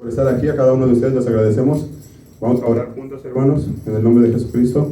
Por estar aquí, a cada uno de ustedes les agradecemos. Vamos a orar juntos, hermanos, en el nombre de Jesucristo.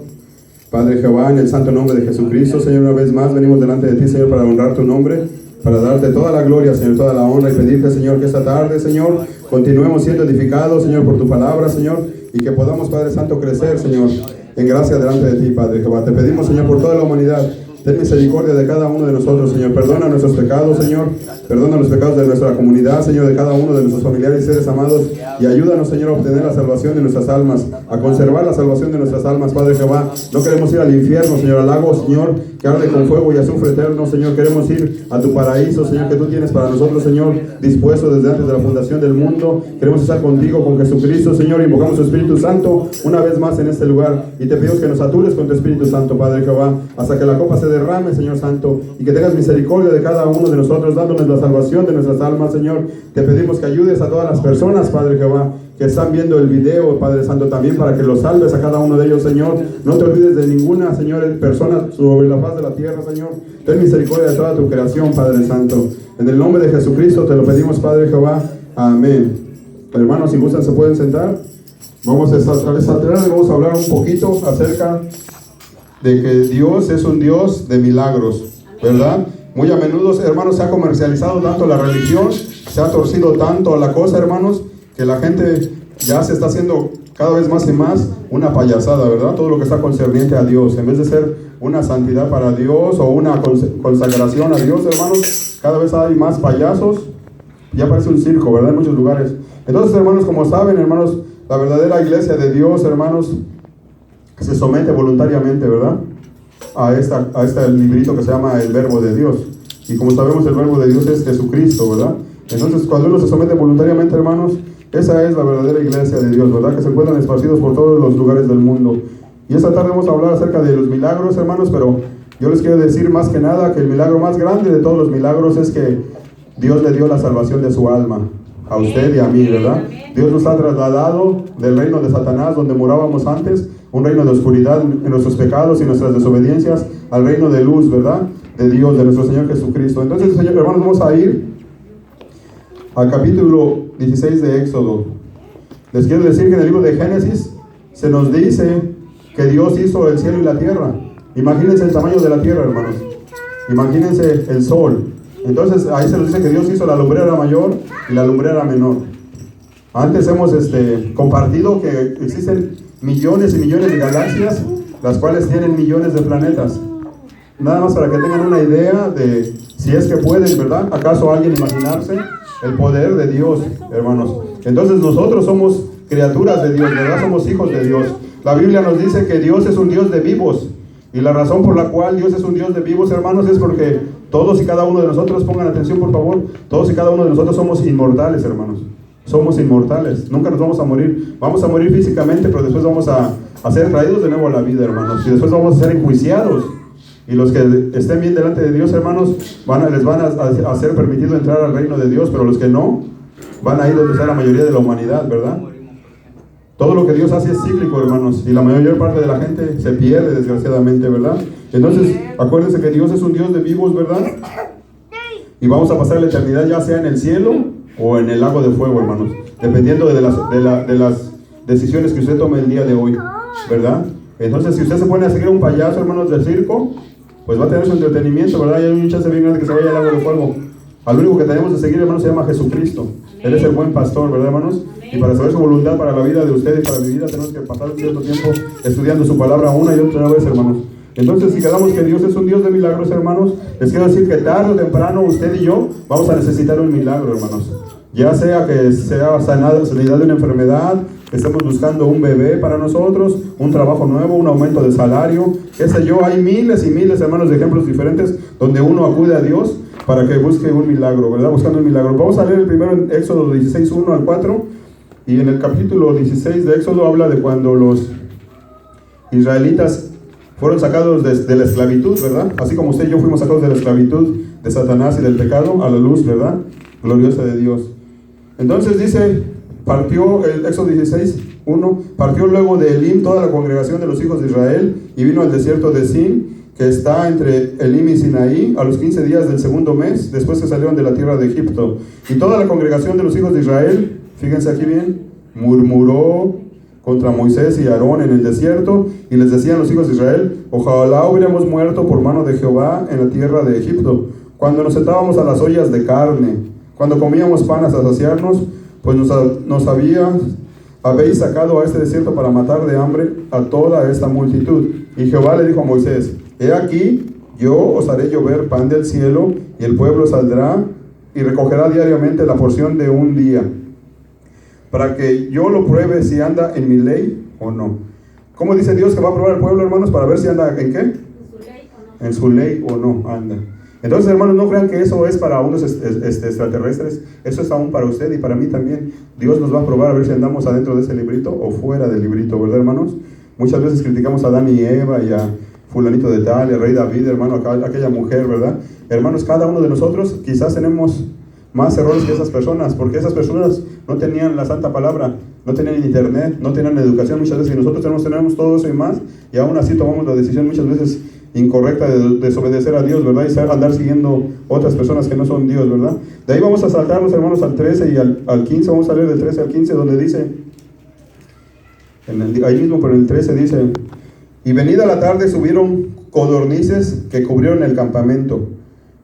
Padre Jehová, en el santo nombre de Jesucristo, Señor, una vez más venimos delante de ti, Señor, para honrar tu nombre, para darte toda la gloria, Señor, toda la honra, y pedirte, Señor, que esta tarde, Señor, continuemos siendo edificados, Señor, por tu palabra, Señor, y que podamos, Padre Santo, crecer, Señor, en gracia delante de ti, Padre Jehová. Te pedimos, Señor, por toda la humanidad. Ten misericordia de cada uno de nosotros, Señor. Perdona nuestros pecados, Señor. Perdona los pecados de nuestra comunidad, Señor, de cada uno de nuestros familiares y seres amados. Y ayúdanos, Señor, a obtener la salvación de nuestras almas, a conservar la salvación de nuestras almas, Padre Jehová. No queremos ir al infierno, Señor, al lago, Señor, que arde con fuego y azufre eterno, Señor. Queremos ir a tu paraíso, Señor, que tú tienes para nosotros, Señor, dispuesto desde antes de la fundación del mundo. Queremos estar contigo, con Jesucristo, Señor. Invocamos tu Espíritu Santo una vez más en este lugar. Y te pedimos que nos atures con tu Espíritu Santo, Padre Jehová, hasta que la copa se derrame, Señor Santo, y que tengas misericordia de cada uno de nosotros, dándonos la salvación de nuestras almas, Señor. Te pedimos que ayudes a todas las personas, Padre Jehová, que están viendo el video, Padre Santo, también para que los salves a cada uno de ellos, Señor. No te olvides de ninguna, Señor, persona sobre la faz de la tierra, Señor. Ten misericordia de toda tu creación, Padre Santo. En el nombre de Jesucristo te lo pedimos, Padre Jehová. Amén. Hermanos, si gustan, se pueden sentar. Vamos a vamos a hablar un poquito acerca de que Dios es un Dios de milagros, ¿verdad? Muy a menudo, hermanos, se ha comercializado tanto la religión, se ha torcido tanto la cosa, hermanos, que la gente ya se está haciendo cada vez más y más una payasada, ¿verdad? Todo lo que está concerniente a Dios, en vez de ser una santidad para Dios o una consagración a Dios, hermanos, cada vez hay más payasos, ya parece un circo, ¿verdad? En muchos lugares. Entonces, hermanos, como saben, hermanos, la verdadera iglesia de Dios, hermanos, se somete voluntariamente, ¿verdad? A este librito que se llama el Verbo de Dios. Y como sabemos, el Verbo de Dios es Jesucristo, ¿verdad? Entonces, cuando uno se somete voluntariamente, hermanos, esa es la verdadera iglesia de Dios, ¿verdad? Que se encuentran esparcidos por todos los lugares del mundo. Y esta tarde vamos a hablar acerca de los milagros, hermanos, pero yo les quiero decir más que nada que el milagro más grande de todos los milagros es que Dios le dio la salvación de su alma, a usted y a mí, ¿verdad? Dios nos ha trasladado del reino de Satanás, donde morábamos antes, un reino de oscuridad en nuestros pecados y nuestras desobediencias, al reino de luz, ¿verdad? De Dios, de nuestro Señor Jesucristo. Entonces, Señor, hermanos, vamos a ir al capítulo 16 de Éxodo. Les quiero decir que en el libro de Génesis se nos dice que Dios hizo el cielo y la tierra. Imagínense el tamaño de la tierra, hermanos. Imagínense el sol. Entonces, ahí se nos dice que Dios hizo la lumbrera mayor y la lumbrera menor. Antes hemos compartido que existen millones y millones de galaxias, las cuales tienen millones de planetas. Nada más para que tengan una idea de si es que pueden, ¿verdad? ¿Acaso alguien imaginarse el poder de Dios, hermanos? Entonces nosotros somos criaturas de Dios, ¿verdad? Somos hijos de Dios. La Biblia nos dice que Dios es un Dios de vivos. Y la razón por la cual Dios es un Dios de vivos, hermanos, es porque todos y cada uno de nosotros, pongan atención por favor, todos y cada uno de nosotros somos inmortales, hermanos. Somos inmortales, nunca nos vamos a morir. Vamos a morir físicamente, pero después vamos a ser traídos de nuevo a la vida, hermanos. Y después vamos a ser enjuiciados. Y los que estén bien delante de Dios, hermanos, les van a ser permitido entrar al reino de Dios, pero los que no, van a ir donde está la mayoría de la humanidad, ¿verdad? Todo lo que Dios hace es cíclico, hermanos, y la mayor parte de la gente se pierde, desgraciadamente, ¿verdad? Entonces, acuérdense que Dios es un Dios de vivos, ¿verdad? Y vamos a pasar la eternidad ya sea en el cielo o en el lago de fuego, hermanos, dependiendo de las decisiones que usted tome el día de hoy, ¿verdad? Entonces, si usted se pone a seguir a un payaso, hermanos, del circo, pues va a tener su entretenimiento, ¿verdad? Y hay un chance bien grande que se vaya al lago de fuego. Al único que tenemos de seguir, hermanos, se llama Jesucristo. Él es el buen pastor, ¿verdad, hermanos? Y para saber su voluntad para la vida de usted y para mi vida, tenemos que pasar un cierto tiempo estudiando su palabra una y otra vez, hermanos. Entonces, si quedamos que Dios es un Dios de milagros, hermanos, les quiero decir que tarde o temprano usted y yo vamos a necesitar un milagro, hermanos. Ya sea que sea sanidad de una enfermedad, que estemos buscando un bebé para nosotros, un trabajo nuevo, un aumento de salario, qué sé yo, hay miles y miles, hermanos, de ejemplos diferentes donde uno acude a Dios para que busque un milagro, ¿verdad? Buscando un milagro. Vamos a leer el primero en Éxodo 16, 1 al 4, y en el capítulo 16 de Éxodo habla de cuando los israelitas fueron sacados de la esclavitud, ¿verdad? Así como usted y yo fuimos sacados de la esclavitud de Satanás y del pecado a la luz, ¿verdad? Gloriosa de Dios. Entonces dice, partió el Éxodo 16, 1, partió luego de Elim toda la congregación de los hijos de Israel y vino al desierto de Sin, que está entre Elim y Sinaí, a los 15 días del segundo mes, después que salieron de la tierra de Egipto. Y toda la congregación de los hijos de Israel fíjense aquí bien, murmuró contra Moisés y Aarón en el desierto, y les decían los hijos de Israel: ojalá hubiéramos muerto por mano de Jehová en la tierra de Egipto, cuando nos sentábamos a las ollas de carne, cuando comíamos pan hasta saciarnos, pues habéis sacado a este desierto para matar de hambre a toda esta multitud. Y Jehová le dijo a Moisés: he aquí, yo os haré llover pan del cielo, y el pueblo saldrá y recogerá diariamente la porción de un día, para que yo lo pruebe si anda en mi ley o no. ¿Cómo dice Dios que va a probar al pueblo, hermanos? Para ver si anda en qué. En su ley o no anda. Entonces, hermanos, no crean que eso es para unos extraterrestres. Eso es aún para usted y para mí también. Dios nos va a probar a ver si andamos adentro de ese librito o fuera del librito, ¿verdad, hermanos? Muchas veces criticamos a Adán y Eva y a fulanito de tal, el rey David, hermano, aquella mujer, ¿verdad? Hermanos, cada uno de nosotros quizás tenemos más errores que esas personas, porque esas personas no tenían la santa palabra, no tenían internet, no tenían educación muchas veces, y nosotros tenemos todo eso y más, y aún así tomamos la decisión muchas veces incorrecta de desobedecer a Dios, ¿verdad? Y andar siguiendo otras personas que no son Dios, ¿verdad? De ahí vamos a saltarnos, hermanos, al 13 y al 15, vamos a leer del 13 al 15, donde dice, ahí mismo por el 13 dice: y venida la tarde subieron codornices que cubrieron el campamento,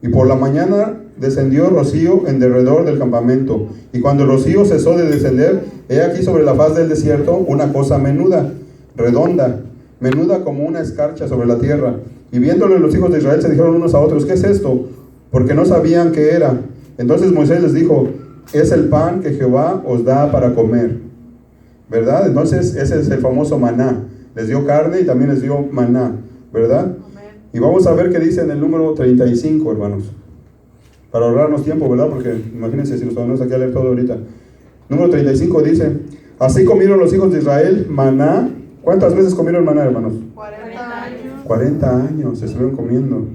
y por la mañana descendió rocío en derredor del campamento, y cuando el rocío cesó de descender, he aquí sobre la faz del desierto una cosa menuda, redonda, menuda como una escarcha sobre la tierra. Y viéndolo los hijos de Israel se dijeron unos a otros: ¿qué es esto? Porque no sabían qué era. Entonces Moisés les dijo: es el pan que Jehová os da para comer, ¿verdad? Entonces ese es el famoso maná. Les dio carne y también les dio maná, ¿verdad? Y vamos a ver qué dice en el número 35, hermanos, para ahorrarnos tiempo, ¿verdad? Porque imagínense si nos ponemos aquí a leer todo ahorita. Número 35 dice: así comieron los hijos de Israel maná. ¿Cuántas veces comieron maná, hermanos? 40 años. 40 años se estuvieron comiendo,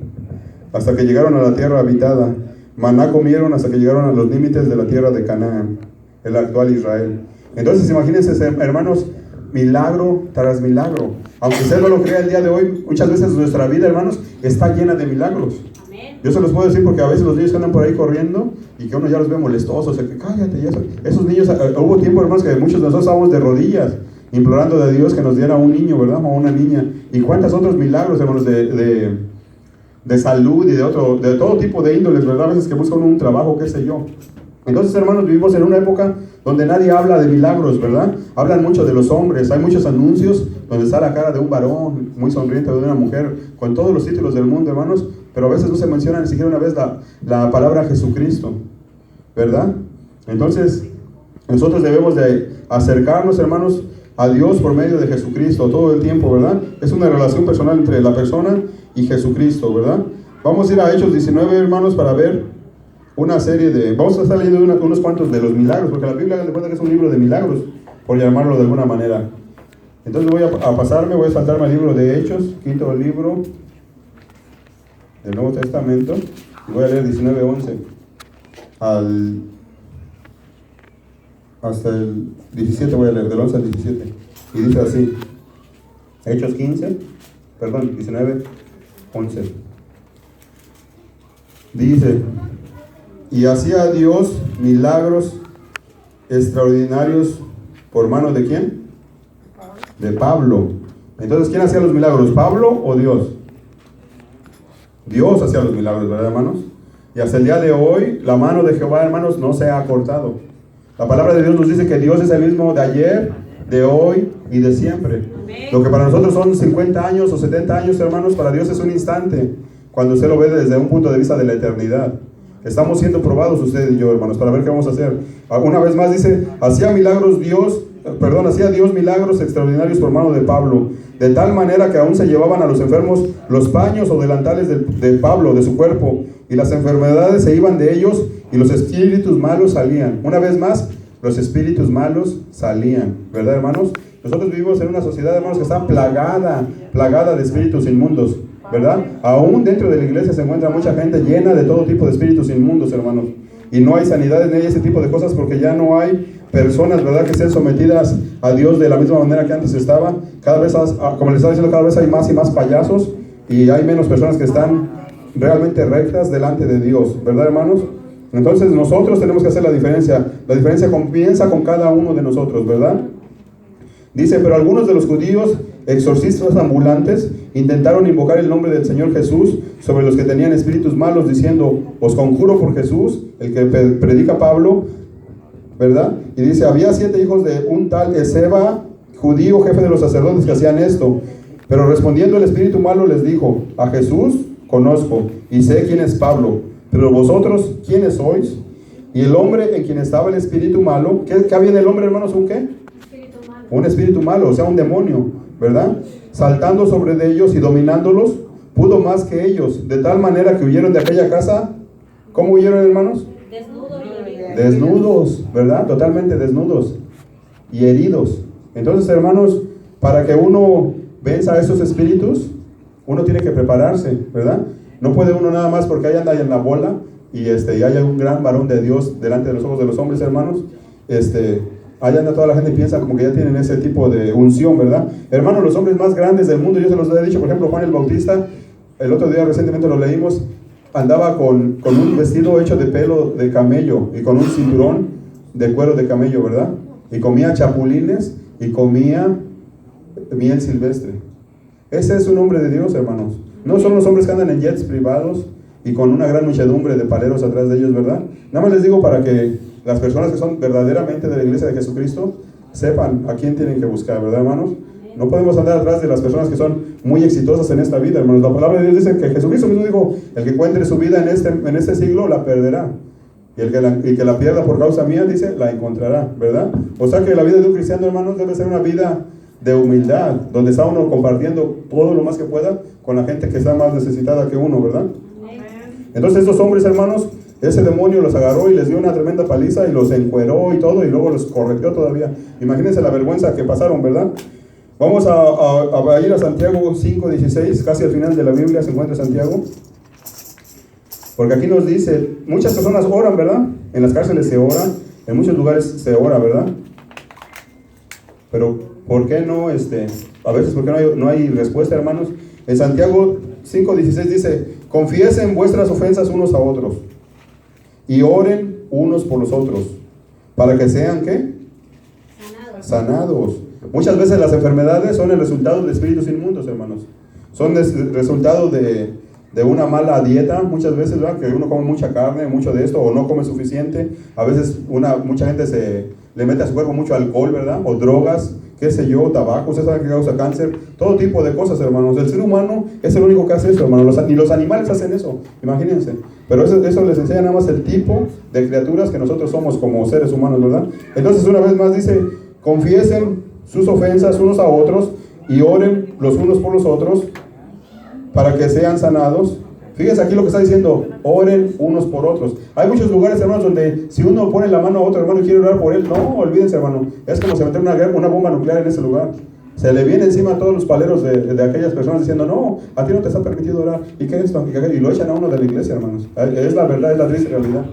hasta que llegaron a la tierra habitada. Maná comieron hasta que llegaron a los límites de la tierra de Canaán, el actual Israel. Entonces imagínense, hermanos, milagro tras milagro. Aunque usted no lo crea el día de hoy, muchas veces nuestra vida, hermanos, está llena de milagros. Yo se los puedo decir porque a veces los niños que andan por ahí corriendo y que uno ya los ve molestosos, o sea, que cállate, y eso. Esos niños, hubo tiempo, hermanos, que muchos de nosotros estábamos de rodillas implorando de Dios que nos diera un niño, ¿verdad? O una niña. Y cuántos otros milagros, hermanos, de salud y de todo tipo de índoles, ¿verdad? A veces que buscan un trabajo, qué sé yo. Entonces, hermanos, vivimos en una época donde nadie habla de milagros, ¿verdad? Hablan mucho de los hombres, hay muchos anuncios donde está la cara de un varón muy sonriente, de una mujer, con todos los títulos del mundo, hermanos, pero a veces no se menciona ni siquiera una vez la palabra Jesucristo, ¿verdad? Entonces, nosotros debemos de acercarnos, hermanos, a Dios por medio de Jesucristo todo el tiempo, ¿verdad? Es una relación personal entre la persona y Jesucristo, ¿verdad? Vamos a ir a Hechos 19, hermanos, para ver una serie de... Vamos a estar leyendo unos cuantos de los milagros, porque la Biblia, de cuenta que es un libro de milagros, por llamarlo de alguna manera. Entonces voy a saltarme al libro de Hechos, quinto libro del Nuevo Testamento, y voy a leer 19:11 hasta el 17, voy a leer, del 11 al 17, y dice así, Hechos 19:11. Dice: y hacía Dios milagros extraordinarios por mano de ¿quién? De Pablo. Entonces, ¿quién hacía los milagros? ¿Pablo o Dios? Dios hacía los milagros, ¿verdad, hermanos? Y hasta el día de hoy, la mano de Jehová, hermanos, no se ha cortado. La palabra de Dios nos dice que Dios es el mismo de ayer, de hoy y de siempre. Lo que para nosotros son 50 años o 70 años, hermanos, para Dios es un instante, cuando usted lo ve desde un punto de vista de la eternidad. Estamos siendo probados usted y yo, hermanos, para ver qué vamos a hacer. Una vez más dice: hacía Dios milagros extraordinarios por mano de Pablo, de tal manera que aún se llevaban a los enfermos los paños o delantales de Pablo, de su cuerpo, y las enfermedades se iban de ellos, y los espíritus malos salían. Una vez más, los espíritus malos salían, ¿verdad, hermanos? Nosotros vivimos en una sociedad, hermanos, que está plagada de espíritus inmundos, ¿verdad? Aún dentro de la iglesia se encuentra mucha gente llena de todo tipo de espíritus inmundos, hermanos. Y no hay sanidades ni hay ese tipo de cosas porque ya no hay personas, ¿verdad?, que estén sometidas a Dios de la misma manera que antes estaba. Cada vez, como les estaba diciendo, cada vez hay más y más payasos y hay menos personas que están realmente rectas delante de Dios, ¿verdad, hermanos? Entonces nosotros tenemos que hacer la diferencia. La diferencia comienza con cada uno de nosotros, ¿verdad? Dice, pero algunos de los judíos, exorcistas ambulantes, intentaron invocar el nombre del Señor Jesús sobre los que tenían espíritus malos, diciendo, os conjuro por Jesús, el que predica Pablo, ¿verdad? Y dice, había 7 hijos de un tal Esceva, judío, jefe de los sacerdotes, que hacían esto. Pero respondiendo el espíritu malo les dijo, a Jesús conozco y sé quién es Pablo, pero vosotros, ¿quiénes sois? Y el hombre en quien estaba el espíritu malo, ¿qué había en el hombre, hermanos? ¿Un qué? Un espíritu malo, o sea, un demonio, ¿verdad? Saltando sobre de ellos y dominándolos, pudo más que ellos, de tal manera que huyeron de aquella casa. ¿Cómo huyeron, hermanos? Desnudos, ¿verdad? Totalmente desnudos y heridos. Entonces, hermanos, para que uno venza a esos espíritus, uno tiene que prepararse, ¿verdad? No puede uno nada más porque ahí anda en la bola y haya un gran varón de Dios delante de los ojos de los hombres, hermanos. Allá anda toda la gente y piensa como que ya tienen ese tipo de unción, ¿verdad? Hermanos, los hombres más grandes del mundo, yo se los he dicho, por ejemplo, Juan el Bautista, el otro día recientemente lo leímos, andaba con un vestido hecho de pelo de camello y con un cinturón de cuero de camello, ¿verdad? Y comía chapulines y comía miel silvestre. Ese es un hombre de Dios, hermanos. No son los hombres que andan en jets privados y con una gran muchedumbre de paleros atrás de ellos, ¿verdad? Nada más les digo para que las personas que son verdaderamente de la iglesia de Jesucristo sepan a quién tienen que buscar, ¿verdad, hermanos? No podemos andar atrás de las personas que son muy exitosas en esta vida, hermanos. La palabra de Dios dice que Jesucristo mismo dijo, el que encuentre su vida en este siglo la perderá. Y el que la pierda por causa mía, dice, la encontrará, ¿verdad? O sea que la vida de un cristiano, hermanos, debe ser una vida de humildad, donde está uno compartiendo todo lo más que pueda con la gente que está más necesitada que uno, ¿verdad? Entonces estos hombres, hermanos, ese demonio los agarró y les dio una tremenda paliza y los encueró y todo, y luego los correteó todavía. Imagínense la vergüenza que pasaron, ¿verdad? Vamos a ir a Santiago 5:16, casi al final de la Biblia se encuentra Santiago. Porque aquí nos dice, muchas personas oran, ¿verdad? En las cárceles se ora, en muchos lugares se ora, ¿verdad? Pero, ¿por qué no, a veces, ¿por qué no hay respuesta, hermanos? En Santiago 5:16 dice, confiesen vuestras ofensas unos a otros y oren unos por los otros, para que sean, ¿qué? Sanados. Muchas veces las enfermedades son el resultado de espíritus inmundos, hermanos. Son el resultado de una mala dieta, muchas veces, ¿verdad? Que uno come mucha carne, mucho de esto, o no come suficiente. A veces mucha gente le mete a su cuerpo mucho alcohol, ¿verdad? O drogas, qué sé yo, tabaco, ustedes saben que causa cáncer, todo tipo de cosas, hermanos. El ser humano es el único que hace eso, hermanos. Ni los animales hacen eso, imagínense. Pero eso les enseña nada más el tipo de criaturas que nosotros somos como seres humanos, ¿verdad? Entonces, una vez más dice, confiesen sus ofensas unos a otros y oren los unos por los otros para que sean sanados. Fíjense aquí lo que está diciendo, oren unos por otros. Hay muchos lugares, hermanos, donde si uno pone la mano a otro hermano y quiere orar por él, no, olvídense, hermano, es como si meter una bomba nuclear en ese lugar. Se le viene encima a todos los paleros de aquellas personas diciendo, no, a ti no te está permitido orar. ¿Y qué es esto? Y lo echan a uno de la iglesia, hermanos. Es la verdad, es la triste realidad,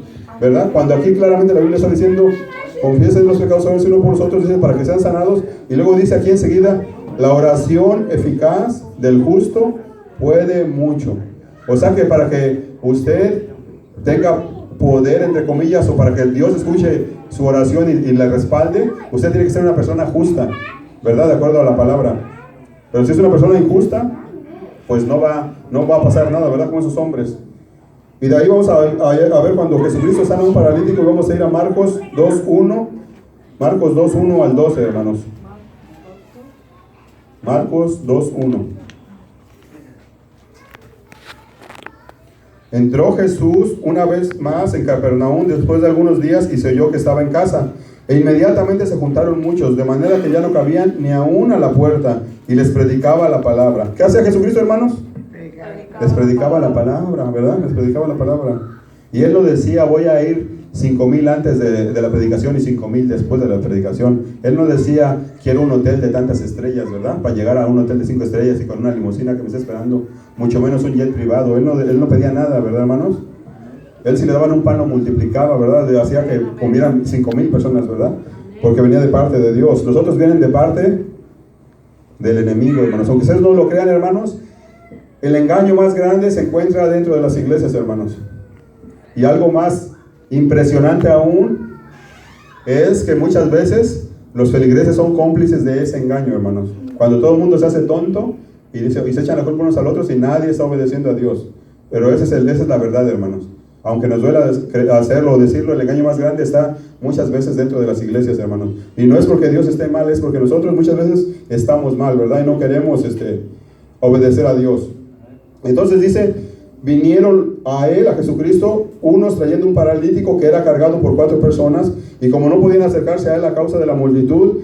¿verdad? Cuando aquí claramente la Biblia está diciendo, confiesen los pecados uno por los otros, dice, para que sean sanados. Y luego dice aquí enseguida, la oración eficaz del justo puede mucho. O sea que para que usted tenga poder, entre comillas, o para que Dios escuche su oración y la respalde, usted tiene que ser una persona justa, ¿verdad? De acuerdo a la palabra. Pero si es una persona injusta, pues no va a pasar nada, ¿verdad? Como esos hombres. Y de ahí vamos a ver cuando Jesucristo sana a un paralítico, vamos a ir a Marcos 2:1. Marcos 2:1 al 12, hermanos. Marcos 2:1. Entró Jesús una vez más en Capernaum después de algunos días y se oyó que estaba en casa. E inmediatamente se juntaron muchos, de manera que ya no cabían ni aún a la puerta, y les predicaba la palabra. ¿Qué hacía Jesucristo, hermanos? Les predicaba la palabra, ¿verdad? Les predicaba la palabra. Y él lo decía, voy a ir 5,000 antes de la predicación y 5,000 después de la predicación. Él no decía, quiero un hotel de tantas estrellas, ¿verdad? Para llegar a un hotel de 5 estrellas y con una limusina que me está esperando, mucho menos un jet privado. Él no pedía nada, ¿verdad, hermanos? Él, si le daban un pan, lo multiplicaba, ¿verdad? Hacía que comieran 5,000 personas, ¿verdad? Porque venía de parte de Dios. Los otros vienen de parte del enemigo, hermanos. Aunque ustedes no lo crean, hermanos, el engaño más grande se encuentra dentro de las iglesias, hermanos. Y algo más impresionante aún es que muchas veces los feligreses son cómplices de ese engaño, hermanos. Cuando todo el mundo se hace tonto y se echan la culpa unos al otros y nadie está obedeciendo a Dios. Pero esa es la verdad, hermanos. Aunque nos duela hacerlo o decirlo, el engaño más grande está muchas veces dentro de las iglesias, hermanos. Y no es porque Dios esté mal, es porque nosotros muchas veces estamos mal, ¿verdad? Y no queremos obedecer a Dios. Entonces dice, vinieron a él, a Jesucristo, unos trayendo un paralítico que era cargado por 4 personas, y como no podían acercarse a él a causa de la multitud,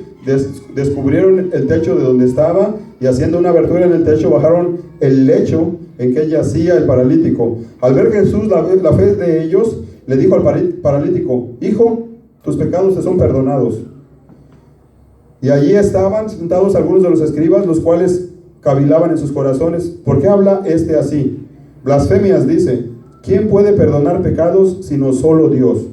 descubrieron el techo de donde estaba, y haciendo una abertura en el techo, bajaron el lecho en que yacía el paralítico. Al ver Jesús la fe de ellos, le dijo al paralítico: hijo, tus pecados te son perdonados. Y allí estaban sentados algunos de los escribas, los cuales cavilaban en sus corazones: ¿por qué habla este así? Blasfemias dice. ¿Quién puede perdonar pecados sino solo Dios?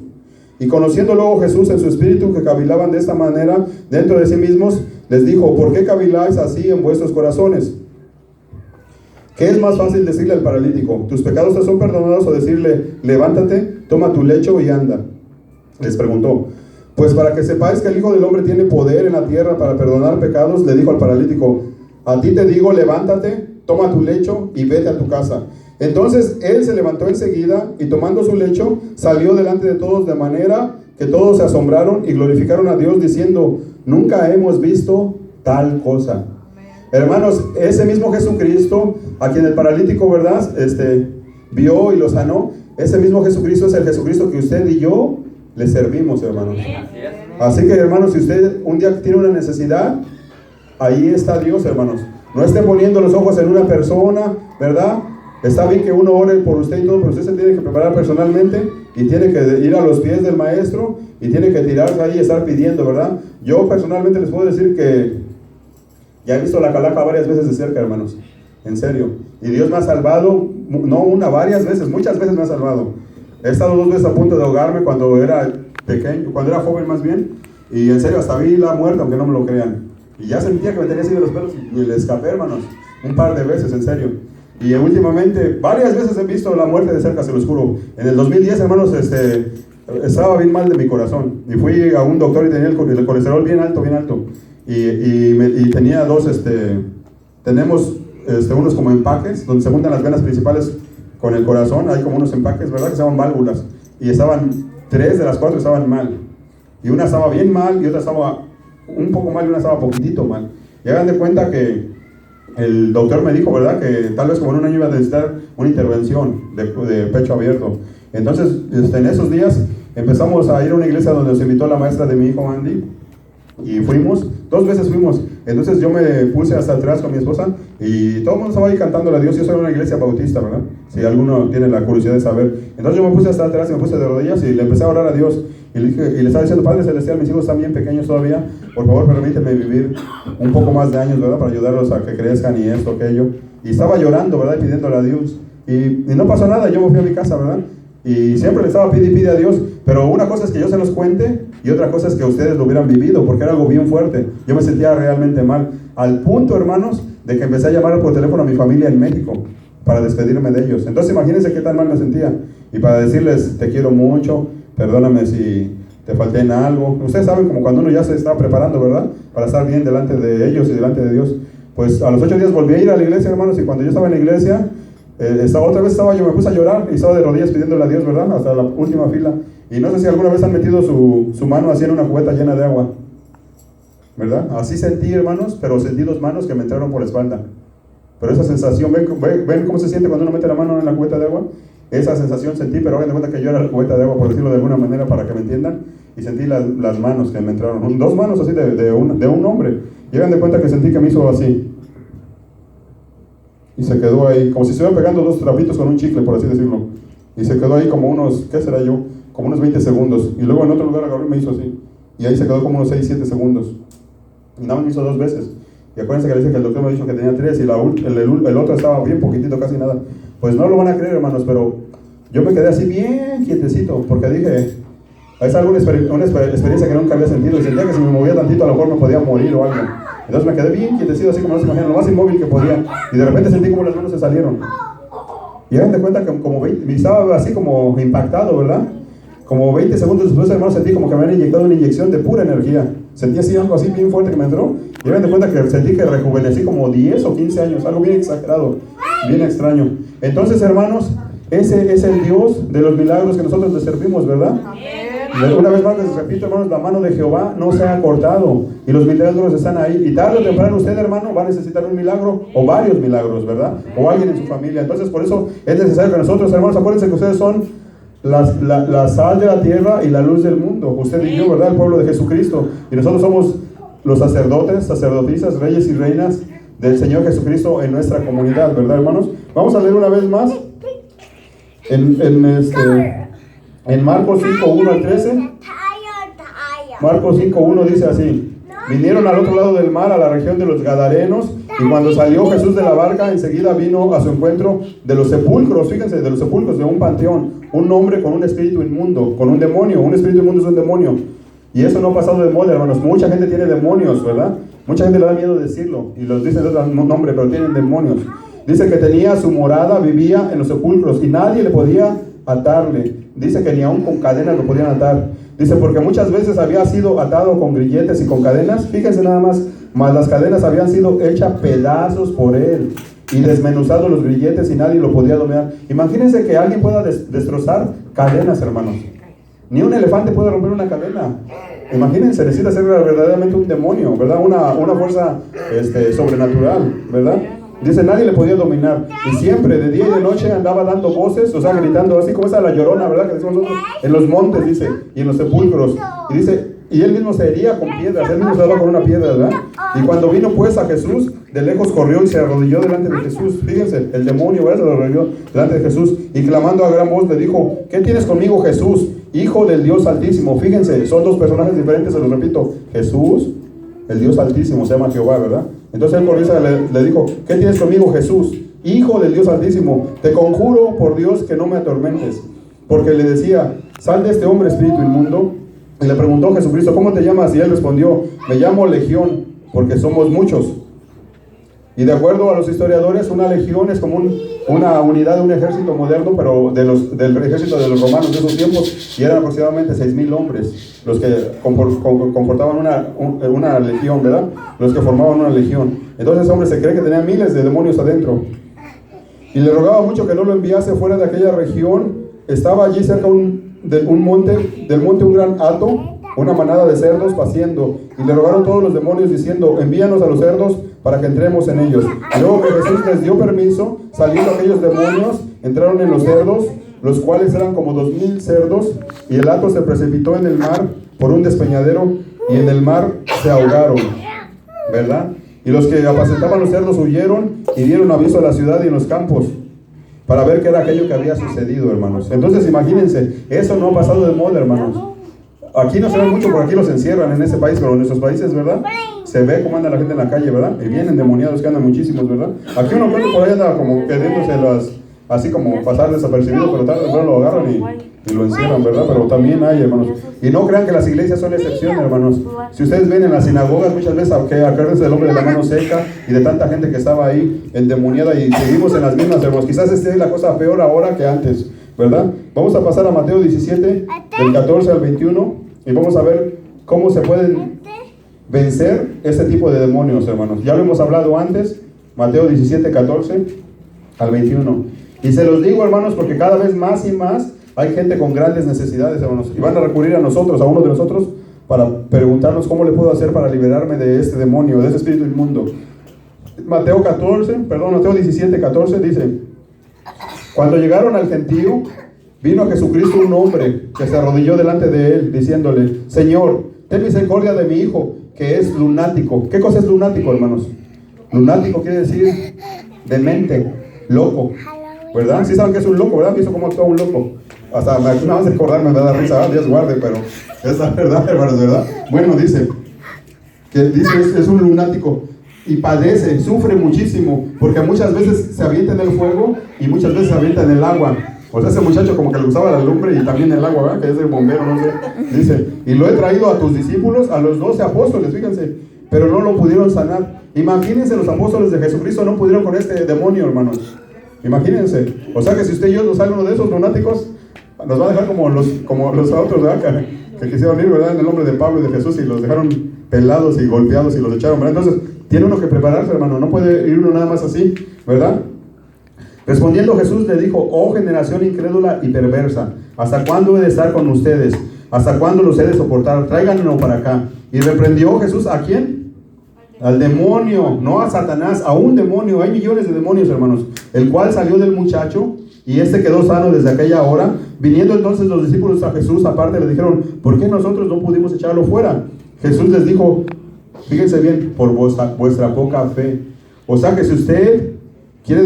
Y conociendo luego Jesús en su espíritu que cavilaban de esta manera dentro de sí mismos, les dijo: ¿por qué caviláis así en vuestros corazones? ¿Qué es más fácil decirle al paralítico: tus pecados te son perdonados, o decirle: levántate, toma tu lecho y anda? Les preguntó: pues para que sepáis que el Hijo del Hombre tiene poder en la tierra para perdonar pecados, le dijo al paralítico: a ti te digo, levántate, toma tu lecho y vete a tu casa. Entonces él se levantó enseguida y tomando su lecho salió delante de todos, de manera que todos se asombraron y glorificaron a Dios diciendo: nunca hemos visto tal cosa. Hermanos, ese mismo Jesucristo a quien el paralítico, ¿verdad?, vio y lo sanó, ese mismo Jesucristo es el Jesucristo que usted y yo le servimos, hermanos. Así que, hermanos, si usted un día tiene una necesidad, ahí está Dios, hermanos. No esté poniendo los ojos en una persona, ¿verdad? Está bien que uno ore por usted y todo, pero usted se tiene que preparar personalmente y tiene que ir a los pies del maestro y tiene que tirarse ahí y estar pidiendo, ¿verdad? Yo personalmente les puedo decir que ya he visto la calaca varias veces de cerca, hermanos, en serio. Y Dios me ha salvado, no una, varias veces, muchas veces me ha salvado. He estado 2 veces a punto de ahogarme cuando era pequeño, cuando era joven más bien, y en serio hasta vi la muerte, aunque no me lo crean. Y ya sentía que me tenía así de los pelos y le escapé, hermanos, un par de veces, en serio. Y últimamente, varias veces he visto la muerte de cerca, se los juro. En el 2010, hermanos, estaba bien mal de mi corazón. Y fui a un doctor y tenía el colesterol bien alto, bien alto. Y tenía tenemos unos como empaques, donde se juntan las venas principales con el corazón. Hay como unos empaques, ¿verdad?, que se llaman válvulas. Y 3 de las 4 estaban mal. Y una estaba bien mal, y otra estaba un poco mal, y una estaba poquitito mal. Y hagan de cuenta que el doctor me dijo, ¿verdad?, que tal vez como en un año iba a necesitar una intervención de pecho abierto. Entonces, en esos días empezamos a ir a una iglesia donde nos invitó la maestra de mi hijo Andy. Y fuimos, 2 veces fuimos. Entonces yo me puse hasta atrás con mi esposa y todo el mundo estaba ahí cantándole a Dios. Yo soy una iglesia bautista, ¿verdad? Si alguno tiene la curiosidad de saber. Entonces yo me puse hasta atrás y me puse de rodillas y le empecé a orar a Dios. Y le estaba diciendo: Padre Celestial, mis hijos están bien pequeños todavía. Por favor, permíteme vivir un poco más de años, ¿verdad?, para ayudarlos a que crezcan y esto, aquello. Y estaba llorando, ¿verdad?, y pidiéndole a Dios. Y no pasó nada, yo me fui a mi casa, ¿verdad? Y siempre le estaba pide a Dios. Pero una cosa es que yo se los cuente y otra cosa es que ustedes lo hubieran vivido, porque era algo bien fuerte. Yo me sentía realmente mal, al punto, hermanos, de que empecé a llamar por teléfono a mi familia en México para despedirme de ellos. Entonces imagínense qué tan mal me sentía. Y para decirles: te quiero mucho, perdóname si te falté en algo. Ustedes saben, como cuando uno ya se está preparando, ¿verdad?, para estar bien delante de ellos y delante de Dios. Pues a los 8 días volví a ir a la iglesia, hermanos, y cuando yo estaba en la iglesia, yo me puse a llorar y estaba de rodillas pidiéndole a Dios, ¿verdad?, hasta la última fila. Y no sé si alguna vez han metido su mano así en una cubeta llena de agua, ¿verdad? Así sentí, hermanos, pero sentí 2 manos que me entraron por la espalda. Pero esa sensación, ¿ven cómo se siente cuando uno mete la mano en la cubeta de agua? Esa sensación sentí, pero hagan de cuenta que yo era la cubeta de agua, por decirlo de alguna manera, para que me entiendan. Y sentí las manos que me entraron, 2 manos así de un hombre. Y hagan de cuenta que sentí que me hizo así. Y se quedó ahí, como si se estuvieran pegando 2 trapitos con un chicle, por así decirlo. Y se quedó ahí como unos, ¿qué será yo?, como unos 20 segundos. Y luego en otro lugar agarró y me hizo así. Y ahí se quedó como unos 6-7 segundos. Y nada más me hizo 2 veces. Y acuérdense que le dice que el doctor me dijo que tenía 3 y el otro estaba bien poquitito, casi nada. Pues no lo van a creer, hermanos, pero yo me quedé así bien quietecito, porque dije, es una experiencia que nunca había sentido. Y sentía que si me movía tantito a lo mejor me podía morir o algo. Entonces me quedé bien quietecito, así como no se imaginan, lo más inmóvil que podía. Y de repente sentí como las manos se salieron. Y hagan de cuenta que como estaba así como impactado, ¿verdad? como 20 segundos después, hermanos, sentí como que me habían inyectado una inyección de pura energía. Sentí así algo así bien fuerte que me entró. Y me di cuenta que sentí que rejuvenecí como 10 o 15 años. Algo bien exagerado, bien extraño. Entonces, hermanos, ese es el Dios de los milagros que nosotros le servimos, ¿verdad? Una vez más les repito, hermanos, la mano de Jehová no se ha cortado y los milagros están ahí. Y tarde o temprano usted, hermano, va a necesitar un milagro o varios milagros, ¿verdad? O alguien en su familia. Entonces, por eso es necesario que nosotros, hermanos, acuérdense que ustedes son la sal de la tierra y la luz del mundo. Usted y yo, ¿verdad? El pueblo de Jesucristo. Y nosotros somos los sacerdotes, sacerdotisas, reyes y reinas del Señor Jesucristo en nuestra comunidad, ¿verdad, hermanos? Vamos a leer una vez más en Marcos 5:1 al 13. Marcos 5:1 dice así: vinieron al otro lado del mar, a la región de los Gadarenos, y cuando salió Jesús de la barca, enseguida vino a su encuentro de los sepulcros, fíjense, de los sepulcros, de un panteón, un hombre con un espíritu inmundo, con un demonio. Un espíritu inmundo es un demonio. Y eso no ha pasado de moda, hermanos. Mucha gente tiene demonios, ¿verdad? Mucha gente le da miedo decirlo, y los dicen de otro nombre, pero tienen demonios. Dice que tenía su morada, vivía en los sepulcros, y nadie le podía atarle. Dice que ni aún con cadenas lo podían atar. Dice, porque muchas veces había sido atado con grilletes y con cadenas. Fíjense nada más las cadenas habían sido hechas pedazos por él y desmenuzado los grilletes y nadie lo podía dominar. Imagínense que alguien pueda destrozar cadenas, hermanos. Ni un elefante puede romper una cadena. Imagínense, necesita ser verdaderamente un demonio, ¿verdad? Una fuerza sobrenatural, ¿verdad? Dice, nadie le podía dominar. Y siempre, de día y de noche, andaba dando voces, o sea, gritando, así como esa la Llorona, ¿verdad? Que decimos nosotros, en los montes, dice, y en los sepulcros. Y dice, y él mismo se hería con piedras, él mismo se daba con una piedra, ¿verdad? Y cuando vino pues a Jesús, de lejos corrió y se arrodilló delante de Jesús. Fíjense, el demonio, ¿verdad? Se arrodilló delante de Jesús. Y clamando a gran voz le dijo, ¿qué tienes conmigo, Jesús, Hijo del Dios Altísimo? Fíjense, son dos personajes diferentes, se los repito. Jesús, el Dios Altísimo, se llama Jehová, ¿verdad? Entonces él corrió y le dijo, ¿qué tienes conmigo, Jesús, Hijo del Dios Altísimo? Te conjuro por Dios que no me atormentes. Porque le decía, sal de este hombre, espíritu inmundo. Y le preguntó Jesucristo, ¿cómo te llamas? Y él respondió, me llamo Legión, porque somos muchos. Y de acuerdo a los historiadores, una legión es como una unidad de un ejército moderno, pero del ejército de los romanos de esos tiempos, y eran aproximadamente 6,000 hombres los que confortaban una legión, ¿verdad? Los que formaban una legión. Entonces, hombre, se cree que tenía miles de demonios adentro. Y le rogaba mucho que no lo enviase fuera de aquella región. Estaba allí cerca del monte un gran hato, una manada de cerdos paciendo, y le rogaron todos los demonios diciendo, envíanos a los cerdos para que entremos en ellos. Y luego que Jesús les dio permiso, saliendo aquellos demonios, entraron en los cerdos, los cuales eran como 2,000 cerdos, y el hato se precipitó en el mar por un despeñadero, y en el mar se ahogaron, ¿verdad? Y los que apacentaban los cerdos huyeron y dieron aviso a la ciudad y en los campos, para ver qué era aquello que había sucedido, hermanos. Entonces imagínense, eso no ha pasado de moda, hermanos. Aquí no se ve mucho, por aquí los encierran en ese país, pero en nuestros países, ¿verdad? Se ve cómo anda la gente en la calle, ¿verdad? Y vienen demoniados, que andan muchísimos, ¿verdad? Aquí uno por ahí anda como queriéndose así como pasar desapercibido, pero tarde o temprano lo agarran y lo encierran, ¿verdad? Pero también hay, hermanos. Y no crean que las iglesias son la excepción, hermanos. Si ustedes ven en las sinagogas muchas veces, acuérdense del hombre de la mano seca y de tanta gente que estaba ahí endemoniada, y seguimos en las mismas, hermanos. Quizás esté la cosa peor ahora que antes, ¿verdad? Vamos a pasar a Mateo 17, del 14 al 21, y vamos a ver cómo se pueden vencer este tipo de demonios, hermanos. Ya lo hemos hablado antes, Mateo 17, 14 al 21. Y se los digo, hermanos, porque cada vez más y más hay gente con grandes necesidades, hermanos, y van a recurrir a nosotros, a uno de nosotros, para preguntarnos cómo le puedo hacer para liberarme de este demonio, de este espíritu inmundo. Mateo 17, 14 dice, cuando llegaron al gentío, vino a Jesucristo un hombre que se arrodilló delante de él, diciéndole, Señor, ten misericordia de mi hijo, que es lunático. ¿Qué cosa es lunático, hermanos? Lunático quiere decir demente, loco, ¿verdad? Sí saben que es un loco, ¿verdad? ¿Han visto cómo actúa un loco? Hasta me acaba de recordarme, me da risa, Dios guarde, pero es la verdad, hermanos, ¿verdad? Bueno, dice es un lunático y padece, sufre muchísimo, porque muchas veces se avienta en el fuego y muchas veces se avienta en el agua. O sea, ese muchacho como que le gustaba la lumbre y también el agua, ¿verdad? Que es el bombero, no sé. Dice, y lo he traído a tus discípulos, a los 12 apóstoles, fíjense, pero no lo pudieron sanar. Imagínense, los apóstoles de Jesucristo no pudieron con este demonio, hermanos. Imagínense. O sea que si usted y yo nos sale uno de esos lunáticos, nos va a dejar como los otros, ¿verdad? Que quisieron ir, ¿verdad? En el nombre de Pablo y de Jesús y los dejaron pelados y golpeados y los echaron, ¿verdad? Entonces, tiene uno que prepararse, hermano, no puede ir uno nada más así, ¿verdad? Respondiendo Jesús le dijo: oh generación incrédula y perversa, ¿hasta cuándo he de estar con ustedes? ¿Hasta cuándo los he de soportar? Tráiganlo para acá. Y reprendió Jesús, ¿a quién? Al demonio, no a Satanás, a un demonio. Hay millones de demonios, hermanos. El cual salió del muchacho y quedó sano desde aquella hora. Viniendo entonces los discípulos a Jesús aparte, le dijeron: ¿por qué nosotros no pudimos echarlo fuera? Jesús les dijo, fíjense bien, por vuestra poca fe. O sea que si usted quiere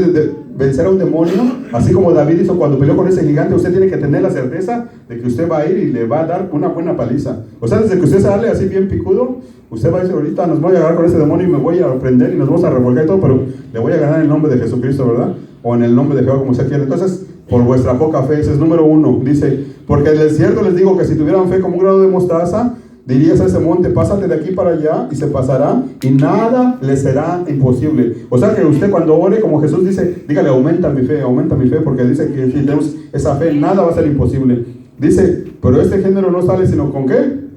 vencer a un demonio, así como David hizo cuando peleó con ese gigante, usted tiene que tener la certeza de que usted va a ir y le va a dar una buena paliza. O sea, desde que usted sale así bien picudo, usted va a decir: ahorita nos voy a agarrar con ese demonio y me voy a prender y nos vamos a revolcar y todo, pero le voy a ganar en el nombre de Jesucristo, ¿verdad? O en el nombre de Jehová, como usted quiera. Entonces, por vuestra poca fe, ese es número 1. Dice: porque de cierto les digo que si tuvieran fe como un grano de mostaza, dirías a ese monte: pásate de aquí para allá, y se pasará, y nada le será imposible. O sea que usted cuando ore, como Jesús dice, dígale: aumenta mi fe, porque dice que si tenemos esa fe, nada va a ser imposible. Dice: pero este género no sale sino ¿con qué?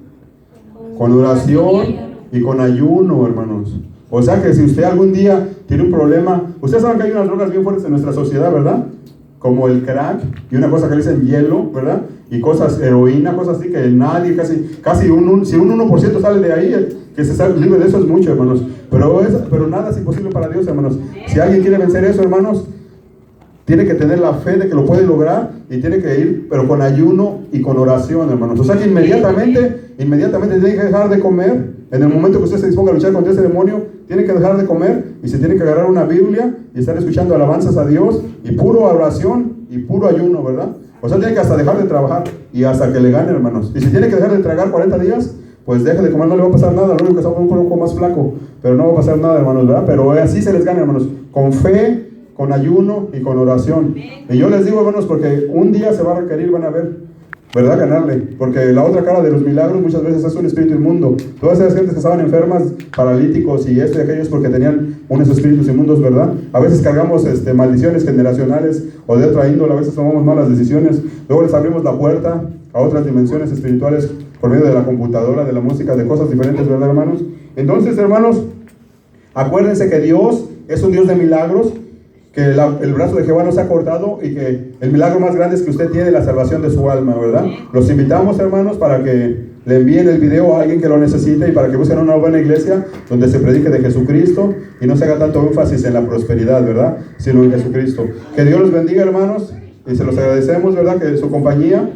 Con oración y con ayuno, hermanos. O sea que si usted algún día tiene un problema, ustedes saben que hay unas drogas bien fuertes en nuestra sociedad, ¿verdad? Como el crack, y una cosa que le dicen hielo, ¿verdad? Y cosas, heroína, cosas así que nadie, casi si un 1% sale de ahí, que se sale libre de eso es mucho, hermanos. Pero nada es imposible para Dios, hermanos. Si alguien quiere vencer eso, hermanos, tiene que tener la fe de que lo puede lograr, y tiene que ir, pero con ayuno y con oración, hermanos. O sea que inmediatamente tiene que dejar de comer. En el momento que usted se disponga a luchar contra ese demonio, tiene que dejar de comer y se tiene que agarrar una Biblia y estar escuchando alabanzas a Dios y puro oración y puro ayuno, ¿verdad? O sea, tiene que hasta dejar de trabajar y hasta que le gane, hermanos. Y si tiene que dejar de tragar 40 días, pues deje de comer, no le va a pasar nada. Lo único que está un poco más flaco, pero no va a pasar nada, hermanos, ¿verdad? Pero así se les gana, hermanos, con fe, con ayuno y con oración. Y yo les digo, hermanos, porque un día se va a requerir, van a ver, ¿verdad? Ganarle, porque la otra cara de los milagros muchas veces es un espíritu inmundo. Todas esas gentes que estaban enfermas, paralíticos y esto y aquellos, porque tenían unos espíritus inmundos, ¿verdad? A veces cargamos maldiciones generacionales o de otra índole, a veces tomamos malas decisiones, luego les abrimos la puerta a otras dimensiones espirituales por medio de la computadora, de la música, de cosas diferentes, ¿verdad, hermanos? Entonces, hermanos, acuérdense que Dios es un Dios de milagros, que el brazo de Jehová no se ha cortado, y que el milagro más grande es que usted tiene la salvación de su alma, ¿verdad? Los invitamos, hermanos, para que le envíen el video a alguien que lo necesite y para que busquen una buena iglesia donde se predique de Jesucristo y no se haga tanto énfasis en la prosperidad, ¿verdad? Sino en Jesucristo. Que Dios los bendiga, hermanos, y se los agradecemos, ¿verdad? Que su compañía.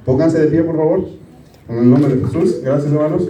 Pónganse de pie, por favor, en el nombre de Jesús. Gracias, hermanos.